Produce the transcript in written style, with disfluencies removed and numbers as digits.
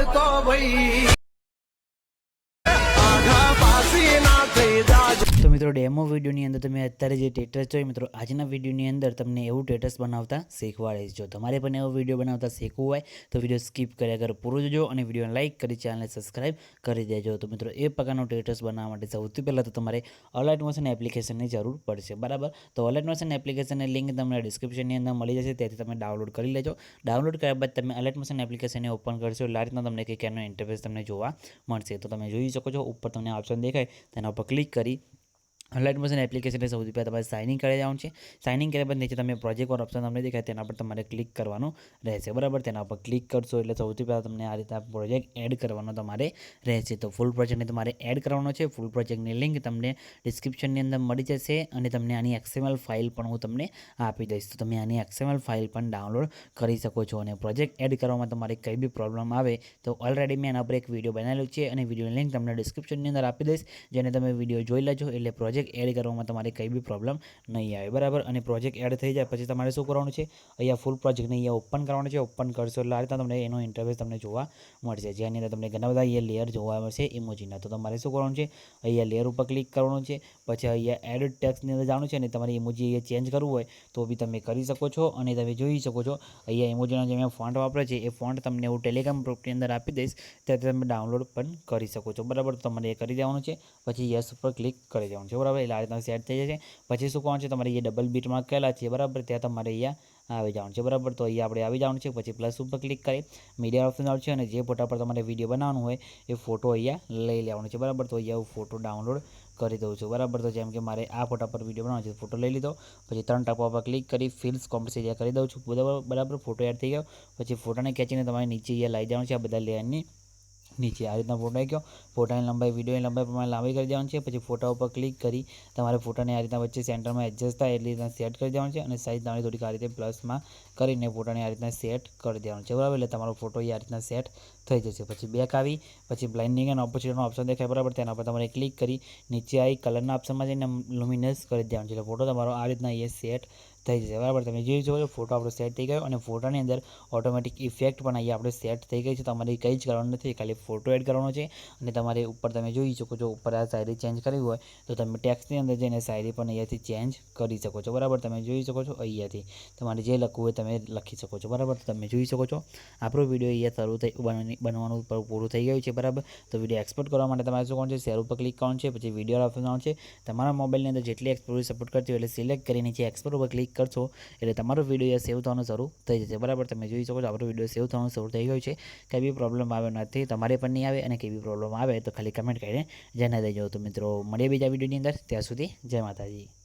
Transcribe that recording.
પડતો ભાઈ આઘા પાસી ના થઈ જાજો। તો મિત્રો ડેમો વિડીયોની અંદર તમે અત્યારે જે ટેટસ જોઈ મિત્રો આજના વિડીયોની અંદર તમને એવું ટેટસ બનાવતા શીખવાડીશ। જો તમારે પણ એવો વિડીયો બનાવતા શીખવું હોય તો વિડીયો સ્કીપ કર્યા કરો પૂરો જોજો અને વિડીયોને લાઇક કરી ચેનલને સબસ્ક્રાઇબ કરી દેજો। તો મિત્રો એ પ્રકારનો ટેટસ બનાવવા માટે સૌથી પહેલાં તો તમારે અલાઇટ મોશન એપ્લિકેશનની જરૂર પડશે બરાબર। તો અલાઇટ મોશન એપ્લિકેશનની લિંક તમને ડિસ્ક્રિપ્શનની અંદર મળી જશે, ત્યાંથી તમે ડાઉનલોડ કરી લેજો। ડાઉનલોડ કર્યા બાદ તમે અલાઇટ મોશન એપ્લિકેશનને ઓપન કરશો એટલે આ રીતના તમને કંઈક એનો ઇન્ટરફેસ તમને જોવા મળશે। તો તમે જોઈ શકો છો ઉપર તમને ઓપ્શન દેખાય તેના ઉપર ક્લિક કરી અલાઇટ મોશન એપ્લિકેશનને સૌથી પહેલાં તમારે સાઇન ઇન કરી જવાનું છે। સાઇન ઇન કર્યા બાદ નીચે તમે પ્રોજેક્ટ પર ઓપ્શન તમને દેખાય તેના પર તમારે ક્લિક કરવાનું રહેશે બરાબર। તેના પર ક્લિક કરશો એટલે સૌથી પહેલાં તમને આ રીતે પ્રોજેક્ટ એડ કરવાનો તમારે રહેશે। તો ફૂલ પ્રોજેક્ટને તમારે એડ કરવાનો છે। ફૂલ પ્રોજેક્ટની લિંક તમને ડિસ્ક્રિપ્શનની અંદર મળી જશે અને તમને આની XML ફાઇલ પણ હું તમને આપી દઈશ। તો તમે આની XML ફાઇલ પણ ડાઉનલોડ કરી શકો છો। અને પ્રોજેક્ટ એડ કરવામાં તમારે કંઈ બી પ્રોબ્લેમ આવે તો ઓલરેડી મેં એના પર એક વિડીયો બનાવેલો છે અને વિડીયોની લિંક તમને ડિસ્ક્રિપ્શનની અંદર આપી દઈશ, જેને તમે વિડીયો જોઈ લેજો એટલે પ્રોજેક્ટ એડ કરવામાં તમારે કંઈ બી પ્રોબ્લેમ નહીં આવે બરાબર। અને પ્રોજેક્ટ એડ થઈ જાય પછી તમારે શું કરવાનું છે, અહીંયા ફૂલ પ્રોજેક્ટને અહીંયા ઓપન કરવાનું છે। ઓપન કરશો એટલે આ રીતના તમને એનો ઇન્ટરફેસ તમને જોવા મળશે, જેની અંદર તમને ઘણા બધા અહીંયા લેયર જોવા મળશે ઇમોજીના। તો તમારે શું કરવાનું છે, અહીંયા લેયર ઉપર ક્લિક કરવાનું છે, પછી અહીંયા એડ ટેક્સ્ટની અંદર જવાનું છે અને તમારે ઇમોજી અહીંયા ચેન્જ કરવું હોય તો બી તમે કરી શકો છો। અને તમે જોઈ શકો છો અહીંયા ઇમોજીના જે મેં ફોન્ટ વાપરે છે એ ફોન્ટ તમને હું ટેલિગ્રામ ગ્રુપની અંદર આપી દઈશ, ત્યાંથી તમે ડાઉનલોડ પણ કરી શકો છો બરાબર। તો તમારે એ કરી દેવાનું છે, પછી યસ ઉપર ક્લિક કરી દેવાનું છે બરાબર। એટલે આ રીતના સેટ થઈ જશે। પછી શું કરવાનું છે, તમારે અહીંયા ડબલ બીટ માર્ક કરેલા છે બરાબર, ત્યાં તમારે અહીંયા આવી જવાનું છે બરાબર। તો અહીંયા આપણે આવી જવાનું છે, પછી પ્લસ ઉપર ક્લિક કરી મીડિયા ઓપ્શન આવશે અને જે ફોટા પર તમારે વિડીયો બનાવવાનું હોય એ ફોટો અહીંયા લઈ લેવાનો છે બરાબર। તો અહીંયા હું ફોટો ડાઉનલોડ કરી દઉં છું બરાબર। તો જેમ કે મારે આ ફોટા પર વિડીયો બનાવવાનો છે, ફોટો લઈ લીધો, પછી 3 ટપા પર ક્લિક કરી ફિલ્સ કોમ્પ્રેસ કરી દઉં છું બરાબર। ફોટો એડ થઈ ગયો, પછી ફોટાને ખેંચીને તમારે નીચે અહીંયા લઈ જવાનું છે આ બધા લેયરની નીચે આ રીતના ફોટો આવી ગયો। ફોટાની લંબાઈ વિડીયોની લંબાઈ પ્રમાણે લાંબી કરી દેવાની છે। પછી ફોટા ઉપર ક્લિક કરી તમારે ફોટાને આ રીતના વચ્ચે સેન્ટરમાં એડજસ્ટ થાય એટલી રીતના સેટ કરી દેવાનું છે અને સાઇઝ તમારી થોડીક આ રીતે પ્લસમાં કરીને ફોટાને આ રીતના સેટ કરી દેવાનું છે બરાબર। એટલે તમારો ફોટો આ રીતના સેટ થઈ જશે। પછી બેક આવી પછી બ્લાઇન્ડિંગ એન્ડ ઓપોઝિટનો ઓપ્શન દેખાય બરાબર, તેના પર તમારે ક્લિક કરી નીચે આવી કલરના ઓપ્શનમાં જઈને લુમિનસ કરી દેવાનું છે એટલે ફોટો તમારો આ રીતના એ સેટ થઈ જશે બરાબર। તમે જોઈ શકો છો ફોટો આપણો સેટ થઈ ગયો અને ફોટાની અંદર ઓટોમેટિક ઇફેક્ટ પણ અહીંયા આપણે સેટ થઈ ગઈ છે। તમારે કંઈ જ કરવાનું નથી, ખાલી ફોટો એડ કરવાનો છે અને તમારે ઉપર તમે જોઈ શકો છો ઉપર આ શાયરી ચેન્જ કરવી હોય તો તમે ટેક્સ્ટની અંદર જઈને શાયરી પણ અહીંયાથી ચેન્જ કરી શકો છો બરાબર। તમે જોઈ શકો છો અહીંયાથી તમારે જે લખવું હોય તમે લખી શકો છો બરાબર। તો તમે જોઈ શકો છો આપણો વિડીયો અહીંયા શરૂ થઈ બનવાનું પૂરું થઈ ગયું છે બરાબર। તો વિડીયો એક્સપોર્ટ કરવા માટે તમારે શું કરવાનું છે, શેર ઉપર ક્લિક કરવાનું છે, પછી વિડીયો ઓપ્શન આવશે, તમારા મોબાઈલની અંદર જેટલી એક્સપોર્ટ સપોર્ટ કરતી હોય એટલે સિલેક્ટ કરી નીચે એક્સપોર્ટ ઉપર ક્લિક કરશો એટલે તમારો વિડીયો સેવ થવાનું શરૂ થઈ જશે બરાબર। તમે જોઈ શકો છો આપણો વિડીયો સેવ થવાનું શરૂ થઈ ગયું છે, કંઈ બી પ્રોબ્લેમ આવ્યો નથી, તમારે પણ નહીં આવે અને કંઈ બી પ્રોબ્લેમ આવે તો ખાલી કમેન્ટ કરીને જણાવી દેજો। તો મિત્રો મળીએ બીજા વિડીયોની અંદર, ત્યાં સુધી જય માતાજી।